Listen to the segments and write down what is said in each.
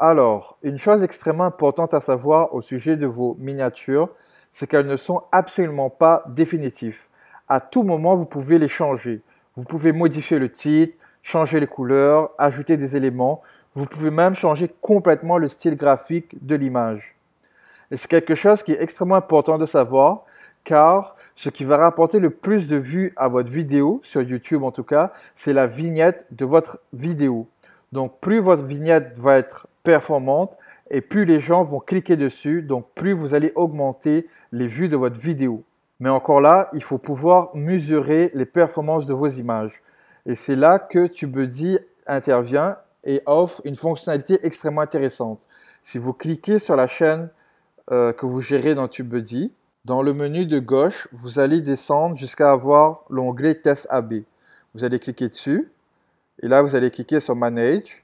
Alors, une chose extrêmement importante à savoir au sujet de vos miniatures, c'est qu'elles ne sont absolument pas définitives. À tout moment, vous pouvez les changer. Vous pouvez modifier le titre, changer les couleurs, ajouter des éléments. Vous pouvez même changer complètement le style graphique de l'image. Et c'est quelque chose qui est extrêmement important de savoir, car ce qui va rapporter le plus de vues à votre vidéo, sur YouTube en tout cas, c'est la vignette de votre vidéo. Donc plus votre vignette va être performante et plus les gens vont cliquer dessus, donc plus vous allez augmenter les vues de votre vidéo. Mais encore là, il faut pouvoir mesurer les performances de vos images. Et c'est là que TubeBuddy intervient et offre une fonctionnalité extrêmement intéressante. Si vous cliquez sur la chaîne que vous gérez dans TubeBuddy, dans le menu de gauche, vous allez descendre jusqu'à avoir l'onglet Test AB. Vous allez cliquer dessus et là, vous allez cliquer sur Manage.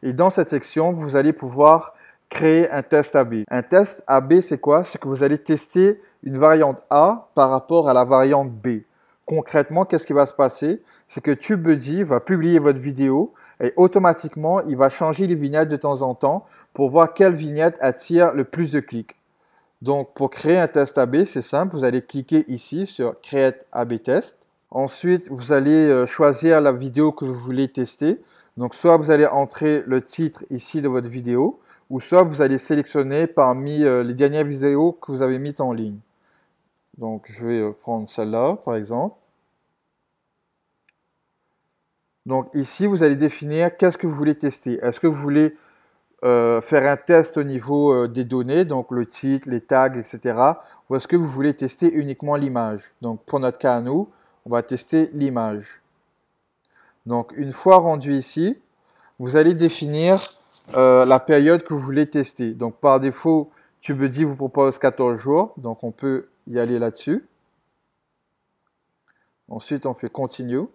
Et dans cette section, vous allez pouvoir créer un test AB. Un test AB, c'est quoi? C'est que vous allez tester une variante A par rapport à la variante B. Concrètement, qu'est-ce qui va se passer? C'est que TubeBuddy va publier votre vidéo et automatiquement, il va changer les vignettes de temps en temps pour voir quelle vignette attire le plus de clics. Donc, pour créer un test AB, c'est simple. Vous allez cliquer ici sur Create AB Test. Ensuite, vous allez choisir la vidéo que vous voulez tester. Donc, soit vous allez entrer le titre ici de votre vidéo, ou soit vous allez sélectionner parmi les dernières vidéos que vous avez mises en ligne. Donc, je vais prendre celle-là, par exemple. Donc, ici, vous allez définir qu'est-ce que vous voulez tester. Est-ce que vous voulez faire un test au niveau des données, donc le titre, les tags, etc. Ou est-ce que vous voulez tester uniquement l'image? Donc, pour notre cas à nous, on va tester l'image. Donc, une fois rendu ici, vous allez définir la période que vous voulez tester. Donc, par défaut, TubeBuddy vous propose 14 jours. Donc, on peut y aller là-dessus. Ensuite, on fait Continue.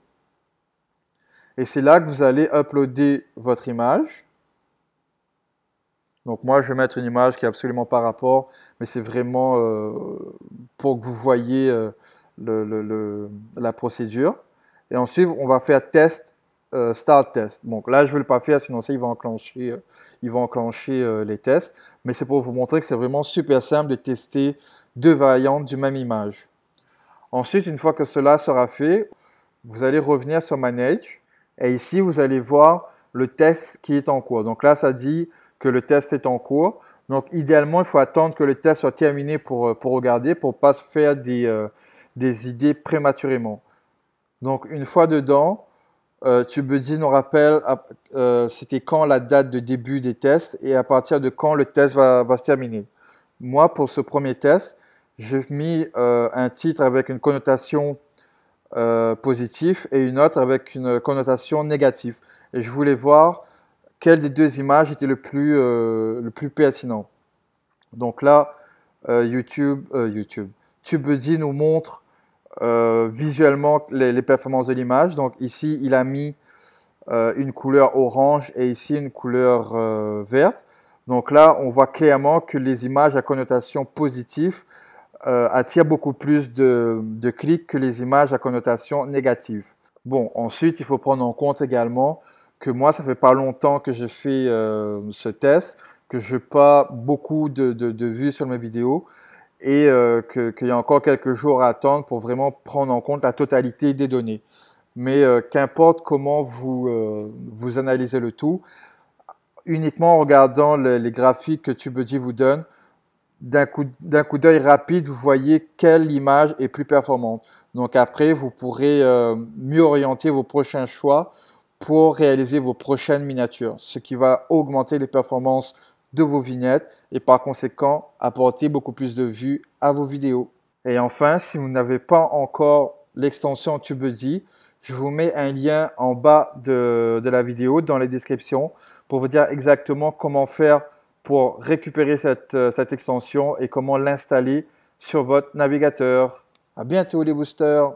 Et c'est là que vous allez uploader votre image. Donc, moi, je vais mettre une image qui n'est absolument pas rapport, mais c'est vraiment pour que vous voyez la procédure. Et ensuite, on va faire test, start test. Donc là, je ne vais le pas faire, sinon ça, il va enclencher les tests. Mais c'est pour vous montrer que c'est vraiment super simple de tester deux variantes du même image. Ensuite, une fois que cela sera fait, vous allez revenir sur Manage. Et ici, vous allez voir le test qui est en cours. Donc là, ça dit que le test est en cours. Donc, idéalement, il faut attendre que le test soit terminé pour regarder, pour ne pas se faire des idées prématurément. Donc, une fois dedans, TubeBuddy nous rappelle c'était quand la date de début des tests et à partir de quand le test va se terminer. Moi, pour ce premier test, j'ai mis un titre avec une connotation positive et une autre avec une connotation négative. Et je voulais voir quelle des deux images était le plus pertinent. Donc là, TubeBuddy nous montre visuellement les performances de l'image. Donc ici, il a mis une couleur orange et ici une couleur verte. Donc là, on voit clairement que les images à connotation positive attirent beaucoup plus de clics que les images à connotation négative. Bon, ensuite, il faut prendre en compte également que moi, ça fait pas longtemps que j'ai fait ce test, que je n'ai pas beaucoup de vues sur mes vidéos et qu'il y a encore quelques jours à attendre pour vraiment prendre en compte la totalité des données. Mais qu'importe comment vous analysez le tout, uniquement en regardant les graphiques que TubeBuddy vous donne, d'un coup d'œil rapide, vous voyez quelle image est plus performante. Donc après, vous pourrez mieux orienter vos prochains choix pour réaliser vos prochaines miniatures, ce qui va augmenter les performances de vos vignettes et par conséquent apporter beaucoup plus de vues à vos vidéos. Et enfin, si vous n'avez pas encore l'extension TubeBuddy, je vous mets un lien en bas de la vidéo dans les descriptions pour vous dire exactement comment faire pour récupérer cette extension et comment l'installer sur votre navigateur. À bientôt les boosters!